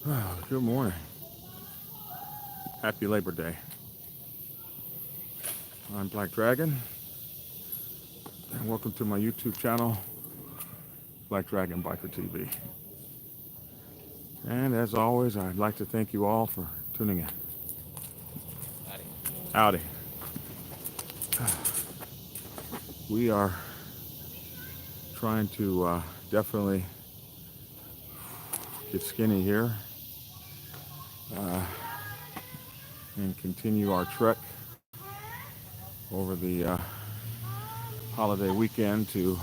Good morning. Happy Labor Day. I'm Black Dragon, and welcome to my YouTube channel, Black Dragon Biker TV. And as always, I'd like to thank you all for tuning in. Howdy. We are trying to definitely get skinny here and continue our trek over the holiday weekend to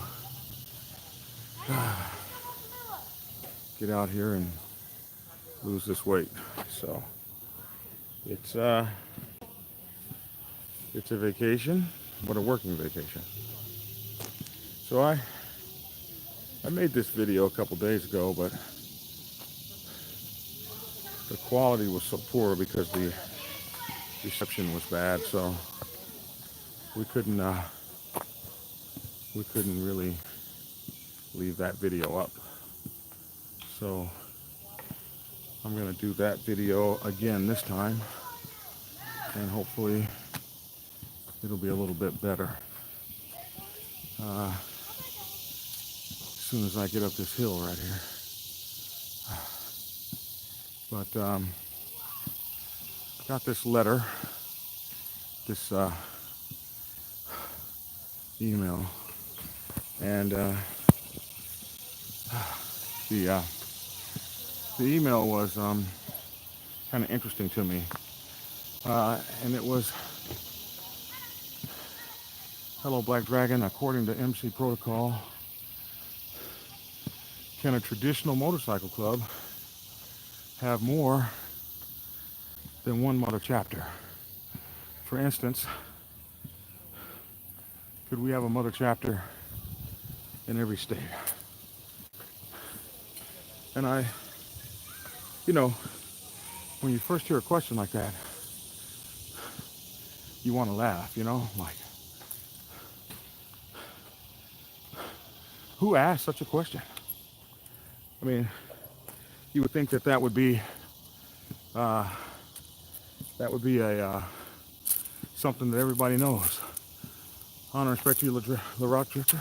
get out here and lose this weight. So it's a vacation, but a working vacation. So I made this video a couple days ago, but the quality was so poor because the reception was bad, so we couldn't really leave that video up. So I'm gonna do that video again this time, and hopefully it'll be a little bit better. As soon as I get up this hill right here. But got this letter, this email, and the email was kind of interesting to me, and it was, "Hello, Black Dragon. According to MC protocol, can a traditional motorcycle club have more than one mother chapter? For instance, could we have a mother chapter in every state?" And when you first hear a question like that, you want to laugh, like, who asked such a question? I mean, you would think that would be a something that everybody knows. Honor and respect to you, the Rock Drifter.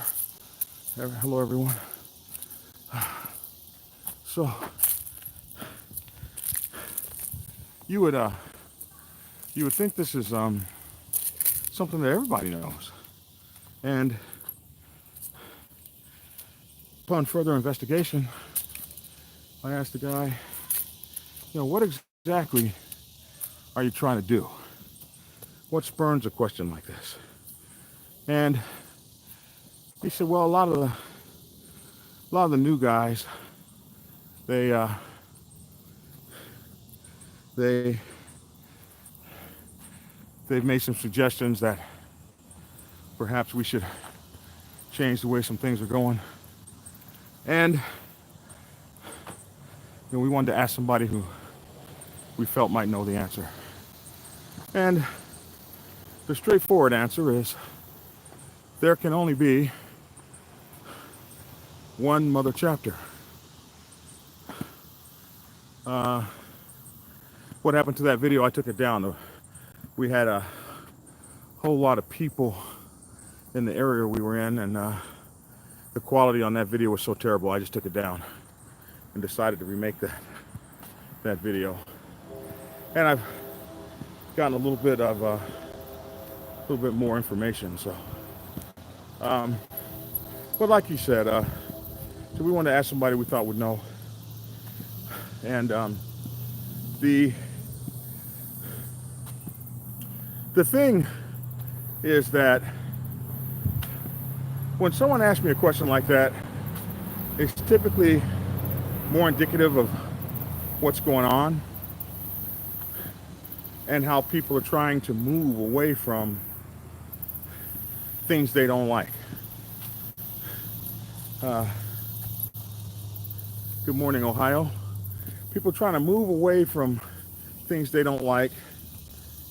Hello, everyone. So you would think this is something that everybody knows. And upon further investigation, I asked the guy, what exactly are you trying to do? What spurns a question like this? And he said, well, a lot of the new guys, they've made some suggestions that perhaps we should change the way some things are going. And we wanted to ask somebody who we felt might know the answer. And the straightforward answer is there can only be one mother chapter. What happened to that video? I took it down. We had a whole lot of people in the area we were in, and the quality on that video was so terrible, I just took it down and decided to remake that video. And I've gotten a little bit more information. So, but like you said, so we wanted to ask somebody we thought would know. And the thing is that when someone asks me a question like that, it's typically more indicative of what's going on and how people are trying to move away from things they don't like. Good morning, Ohio. People trying to move away from things they don't like,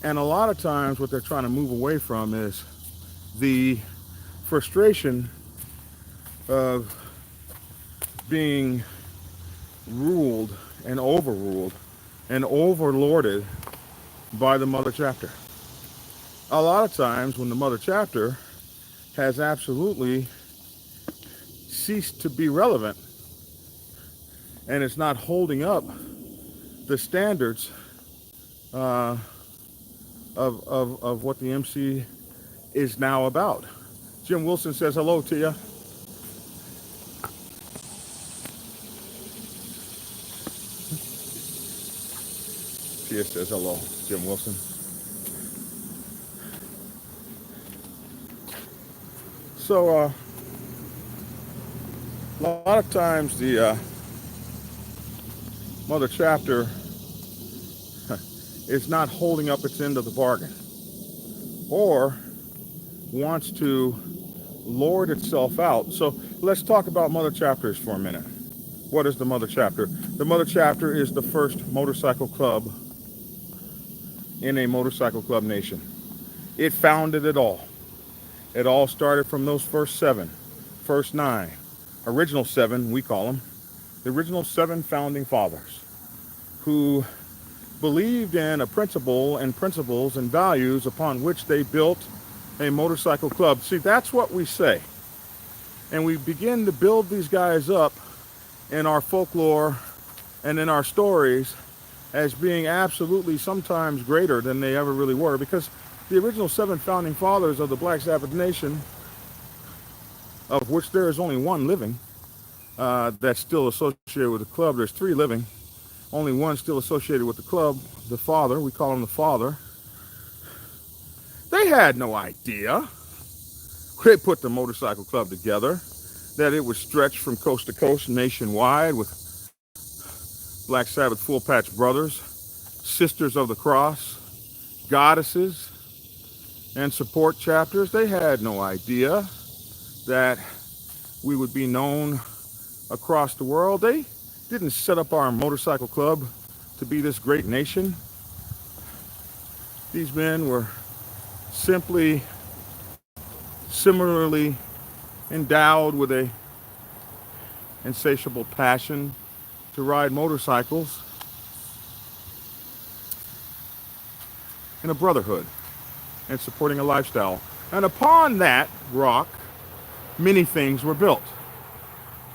and a lot of times what they're trying to move away from is the frustration of being ruled and overruled and overlorded by the mother chapter. A lot of times when the mother chapter has absolutely ceased to be relevant and it's not holding up the standards uh, of what the MC is now about. Jim Wilson says hello to you. Tia says hello, Jim Wilson. So a lot of times the mother chapter is not holding up its end of the bargain, or wants to lord itself out. So let's talk about mother chapters for a minute. What is the mother chapter? The mother chapter is the first motorcycle club in a motorcycle club nation. It founded it all. It all started from those first 9, original 7, we call them, the original 7 founding fathers, who believed in a principle and principles and values upon which they built a motorcycle club. See, that's what we say. And we begin to build these guys up in our folklore and in our stories as being absolutely sometimes greater than they ever really were, because the original 7 founding fathers of the Black Sabbath Nation, of which there is only one living that's still associated with the club. There's 3 living, only one still associated with the club, the father. We call him the father. They had no idea. They put the motorcycle club together, that it would stretch from coast to coast nationwide with Black Sabbath Full Patch Brothers, Sisters of the Cross, goddesses, and support chapters. They had no idea that we would be known across the world. They didn't set up our motorcycle club to be this great nation. These men were simply similarly endowed with a insatiable passion to ride motorcycles in a brotherhood and supporting a lifestyle. And upon that rock, many things were built,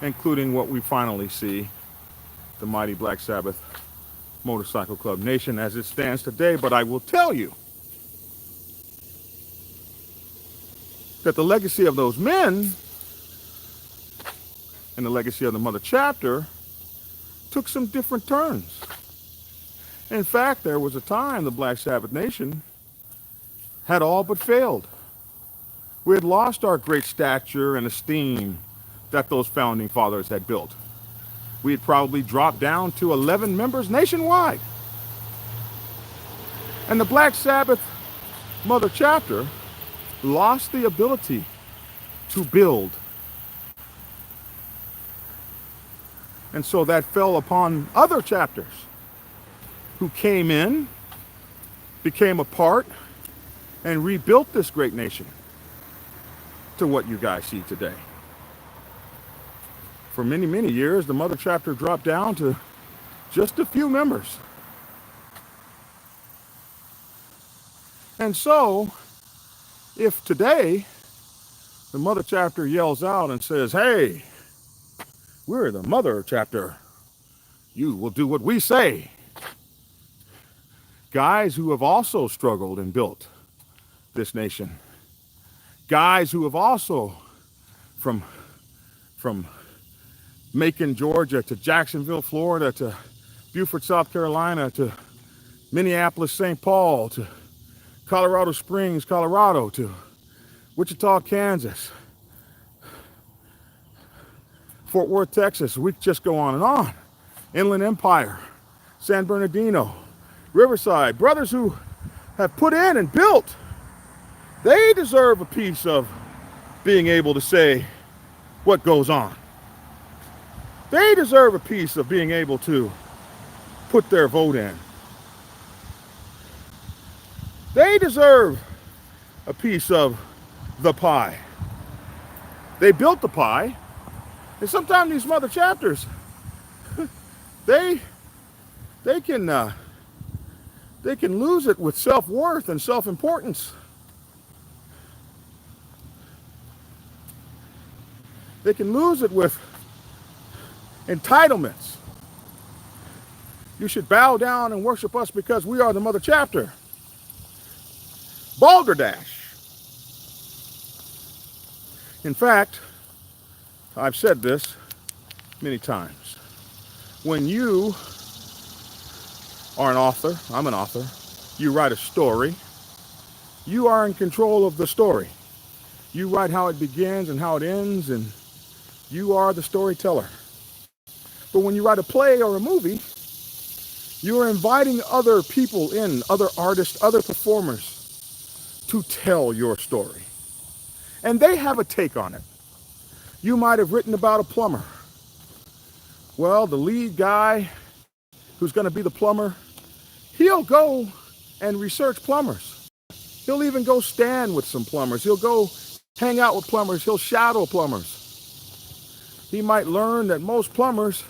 including what we finally see, the mighty Black Sabbath Motorcycle Club Nation as it stands today. But I will tell you that the legacy of those men and the legacy of the mother chapter took some different turns. In fact, there was a time the Black Sabbath Nation had all but failed. We had lost our great stature and esteem that those founding fathers had built. We had probably dropped down to 11 members nationwide. And the Black Sabbath Mother Chapter lost the ability to build. And so that fell upon other chapters who came in, became a part, and rebuilt this great nation to what you guys see today. For many, many years, the mother chapter dropped down to just a few members. And so, if today the mother chapter yells out and says, "Hey, we're the mother chapter, you will do what we say," guys who have also struggled and built this nation, guys who have also, from Macon, Georgia, to Jacksonville, Florida, to Beaufort, South Carolina, to Minneapolis, St. Paul, to Colorado Springs, Colorado, to Wichita, Kansas, Fort Worth, Texas. We just go on and on. Inland Empire, San Bernardino, Riverside, brothers who have put in and built. They deserve a piece of being able to say what goes on. They deserve a piece of being able to put their vote in. They deserve a piece of the pie. They built the pie, and sometimes these mother chapters, they they can uh, they can lose it with self-worth and self-importance. They can lose it with entitlements. You should bow down and worship us because we are the mother chapter. Balderdash. In fact, I've said this many times. When you are an author, I'm an author, you write a story, you are in control of the story. You write how it begins and how it ends, and you are the storyteller. But when you write a play or a movie, you are inviting other people in, other artists, other performers to tell your story. And they have a take on it. You might have written about a plumber. Well, the lead guy who's going to be the plumber, he'll go and research plumbers. He'll even go stand with some plumbers. He'll go hang out with plumbers. He'll shadow plumbers. He might learn that most plumbers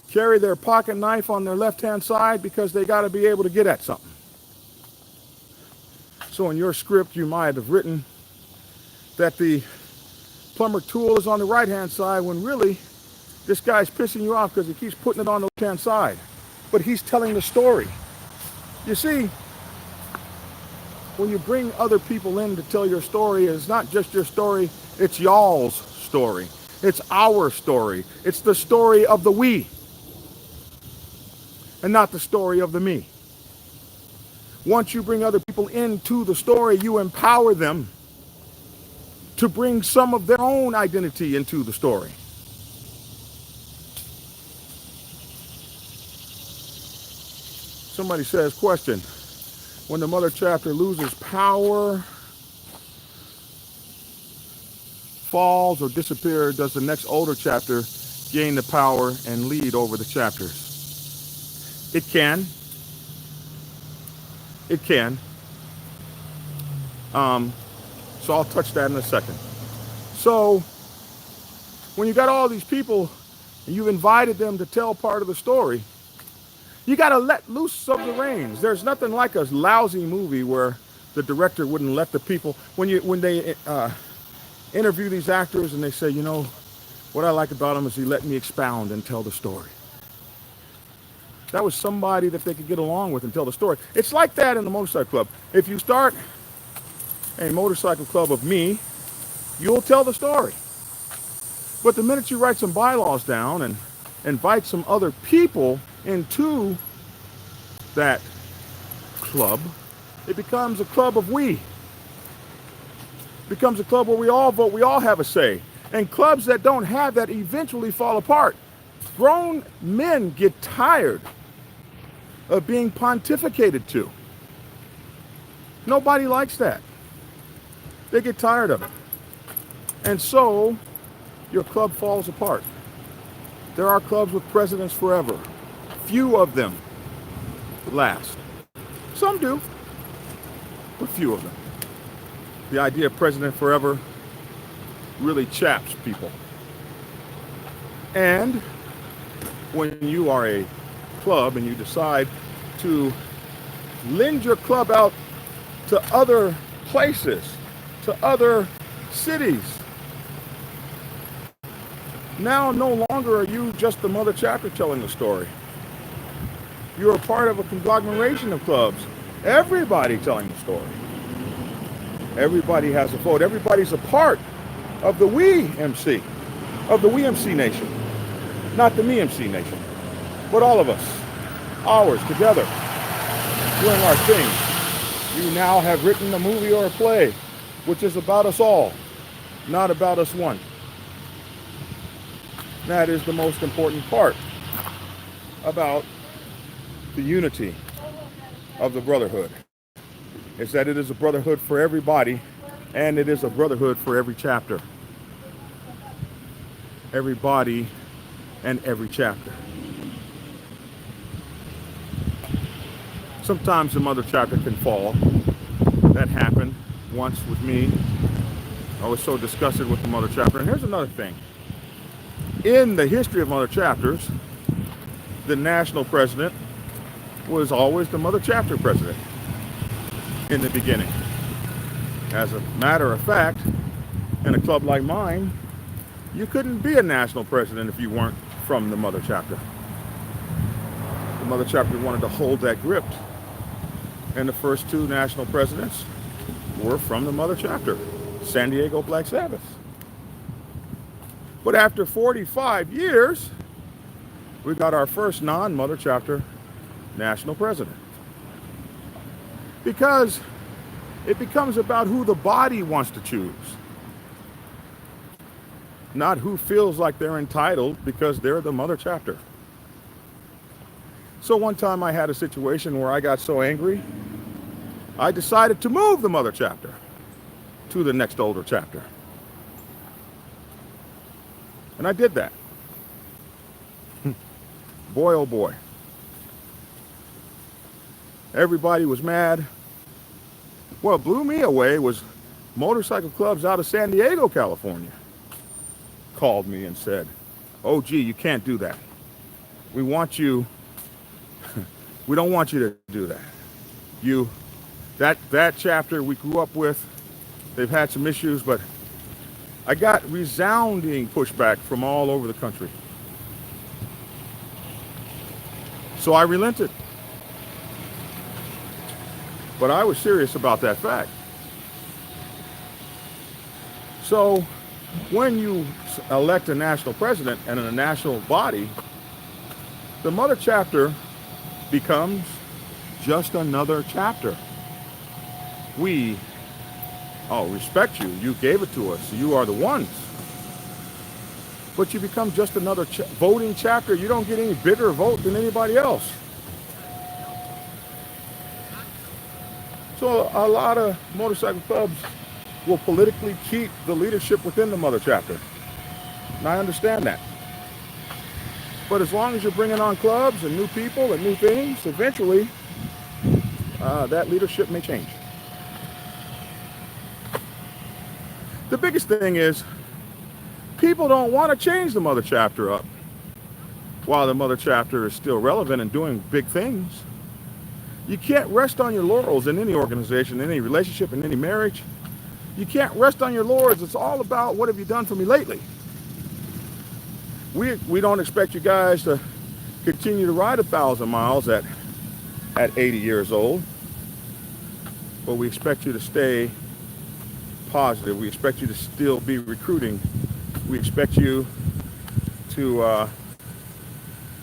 carry their pocket knife on their left-hand side because they got to be able to get at something. So in your script, you might have written that the plumber tool is on the right-hand side when really this guy's pissing you off because he keeps putting it on the left-hand side. But he's telling the story. You see, when you bring other people in to tell your story, it's not just your story, it's y'all's story. It's our story. It's the story of the we, and not the story of the me. Once you bring other people into the story, you empower them to bring some of their own identity into the story. Somebody says, question, when the mother chapter loses power, falls, or disappears, does the next older chapter gain the power and lead over the chapters? It can. It can. So I'll touch that in a second. So when you got all these people and you've invited them to tell part of the story, you got to let loose some of the reins. There's nothing like a lousy movie where the director wouldn't let the people, when they interview these actors and they say, you know, what I like about him is he let me expound and tell the story. That was somebody that they could get along with and tell the story. It's like that in the motorcycle club. If you start a motorcycle club of me, you'll tell the story. But the minute you write some bylaws down and invite some other people into that club, it becomes a club of we. It becomes a club where we all vote, we all have a say. And clubs that don't have that eventually fall apart. Grown men get tired of being pontificated to. Nobody likes that. They get tired of it. And so your club falls apart. There are clubs with presidents forever. Few of them last. Some do, but few of them. The idea of president forever really chaps people. And when you are a club and you decide to lend your club out to other places, to other cities, now no longer are you just the mother chapter telling the story. You're a part of a conglomeration of clubs. Everybody telling the story. Everybody has a vote. Everybody's a part of the we MC, of the we MC nation. Not the me MC nation, but all of us, ours, together, doing our thing. You now have written a movie or a play, which is about us all, not about us one. That is the most important part about the unity of the brotherhood, is that it is a brotherhood for everybody, and it is a brotherhood for every chapter. Everybody and every chapter. Sometimes the mother chapter can fall. That happened once with me. I was so disgusted with the mother chapter. And here's another thing. In the history of mother chapters, the national president was always the mother chapter president in the beginning. As a matter of fact, in a club like mine, you couldn't be a national president if you weren't from the mother chapter. The mother chapter wanted to hold that grip, and the first two national presidents were from the mother chapter, San Diego Black Sabbath. But after 45 years, we got our first non-mother chapter national president. Because it becomes about who the body wants to choose, not who feels like they're entitled because they're the mother chapter. So one time I had a situation where I got so angry, I decided to move the mother chapter to the next older chapter. And I did that. Boy, oh boy. Everybody was mad. What blew me away was motorcycle clubs out of San Diego, California, called me and said, "Oh, gee, you can't do that. We want you, we don't want you to do that. That chapter we grew up with, they've had some issues, but I got resounding pushback from all over the country. So I relented. But I was serious about that fact. So when you elect a national president and in a national body, the mother chapter becomes just another chapter. We respect you. You gave it to us. You are the ones. But you become just another voting chapter. You don't get any bigger vote than anybody else. So a lot of motorcycle clubs will politically keep the leadership within the mother chapter. And I understand that. But as long as you're bringing on clubs and new people and new things, eventually that leadership may change. The biggest thing is people don't want to change the mother chapter up while the mother chapter is still relevant and doing big things. You can't rest on your laurels in any organization, in any relationship, in any marriage. You can't rest on your laurels. It's all about what have you done for me lately. We don't expect you guys to continue to ride 1,000 miles at 80 years old, but we expect you to stay positive. We expect you to still be recruiting. We expect you to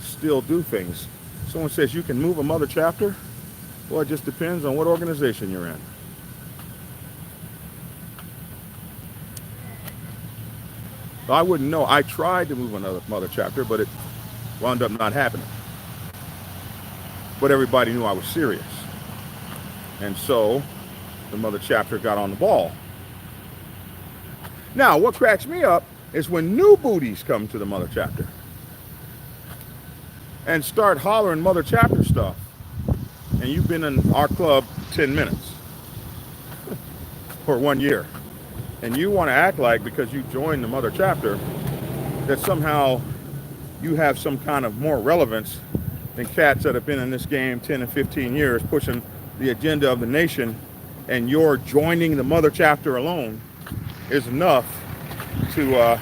still do things. Someone says you can move a mother chapter. Well, it just depends on what organization you're in. I wouldn't know. I tried to move another mother chapter, but it wound up not happening. But everybody knew I was serious. And so the mother chapter got on the ball. Now, what cracks me up is when new booties come to the mother chapter and start hollering mother chapter stuff. And you've been in our club 10 minutes for 1 year. And you want to act like because you joined the mother chapter that somehow you have some kind of more relevance than cats that have been in this game 10 and 15 years pushing the agenda of the nation, and your joining the mother chapter alone is enough to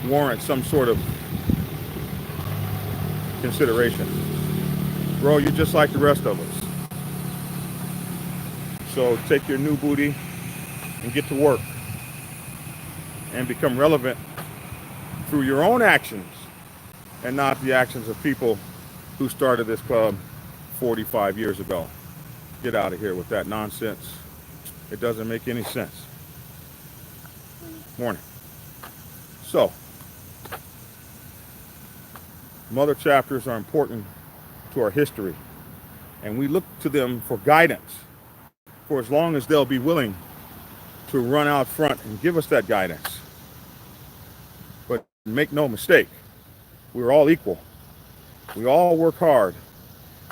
warrant some sort of consideration. Bro, you're just like the rest of us. So take your new booty and get to work and become relevant through your own actions and not the actions of people who started this club 45 years ago. Get out of here with that nonsense. It doesn't make any sense. Morning. So, mother chapters are important to our history, and we look to them for guidance for as long as they'll be willing to run out front and give us that guidance. But make no mistake, we're all equal. We all work hard.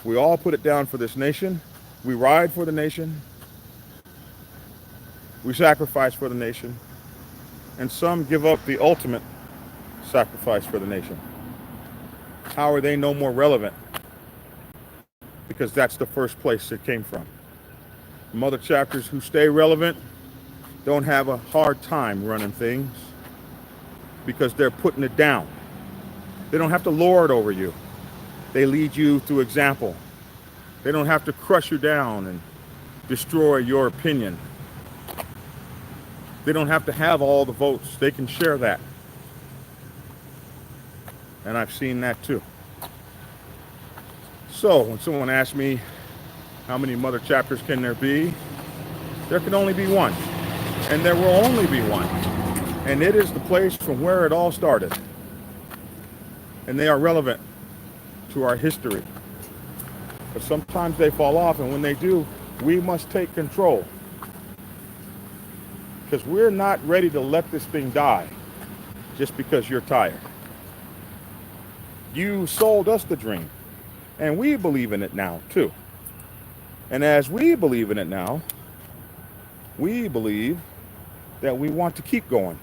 We all put it down for this nation. We ride for the nation. We sacrifice for the nation. And some give up the ultimate sacrifice for the nation. how are they no more relevant? Because that's the first place it came from. Mother chapters who stay relevant don't have a hard time running things because they're putting it down. They don't have to lord over you. They lead you through example. They don't have to crush you down and destroy your opinion. They don't have to have all the votes. They can share that. And I've seen that too. So when someone asks me how many mother chapters can there be, there can only be one. And there will only be one. And it is the place from where it all started. And they are relevant to our history. But sometimes they fall off, and when they do, we must take control. Because we're not ready to let this thing die just because you're tired. You sold us the dream, and we believe in it now too. And as we believe in it now, we believe that we want to keep going.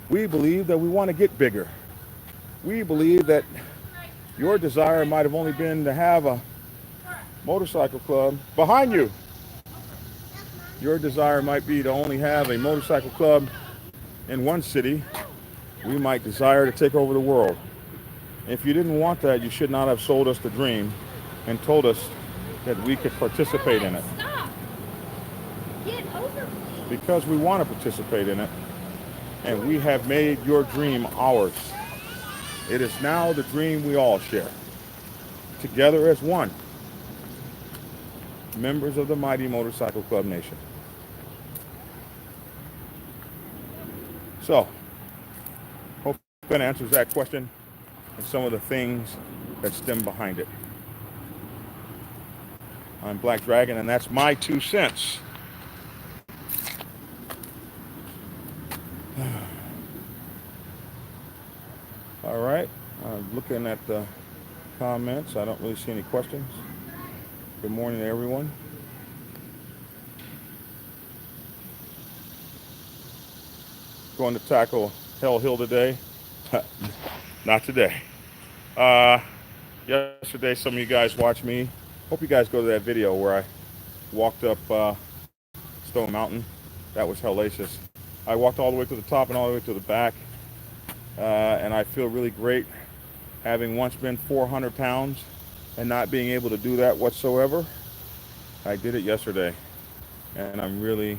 We believe that we want to get bigger. We believe that your desire might have only been to have a motorcycle club behind you. Your desire might be to only have a motorcycle club in one city. We might desire to take over the world. If you didn't want that, you should not have sold us the dream and told us that we could participate in it. Stop! Get over me. Because we want to participate in it, and we have made your dream ours. It is now the dream we all share, together as one, members of the mighty Motorcycle Club Nation. So, hope that answers that question and some of the things that stem behind it. I'm Black Dragon, and that's my 2 cents. All right, looking at the comments, I don't really see any questions. Good morning to everyone. Going to tackle Hell Hill today? Not today. Yesterday, some of you guys watched me. Hope you guys go to that video where I walked up Stone Mountain. That was hellacious. I walked all the way to the top and all the way to the back. And I feel really great having once been 400 pounds and not being able to do that whatsoever. I did it yesterday, and I'm really,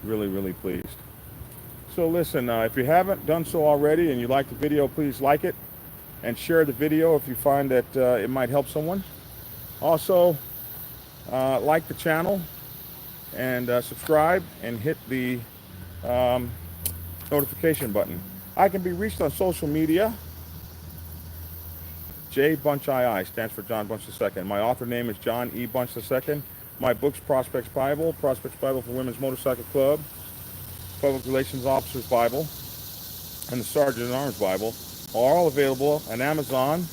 really, really pleased. So listen, if you haven't done so already and you like the video, please like it and share the video if you find that it might help someone. Also, like the channel and subscribe and hit the notification button. I can be reached on social media. jbunchii stands for John Bunch II. My author name is John E. Bunch II. My books, Prospects Bible for Women's Motorcycle Club, Public Relations Officer's Bible, and the Sergeant at Arms Bible are all available on Amazon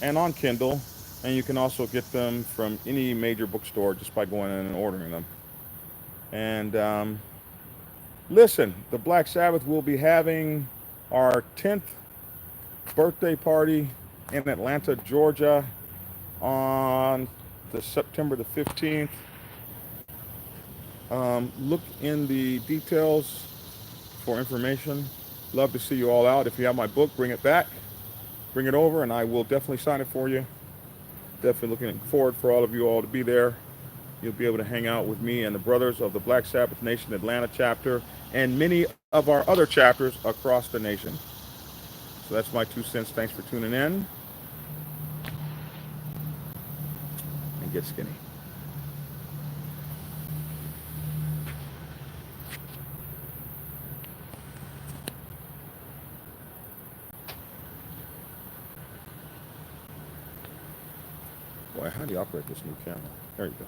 and on Kindle, and you can also get them from any major bookstore just by going in and ordering them. And listen, the Black Sabbath will be having our 10th birthday party in Atlanta, Georgia on September the 15th. Look in the details for information. Love to see you all out. If you have my book, bring it back. Bring it over, and I will definitely sign it for you. Definitely looking forward for all of you all to be there. You'll be able to hang out with me and the brothers of the Black Sabbath Nation Atlanta chapter and many of our other chapters across the nation. So that's my 2 cents. Thanks for tuning in. And get skinny. Boy, how do you operate this new camera? There you go.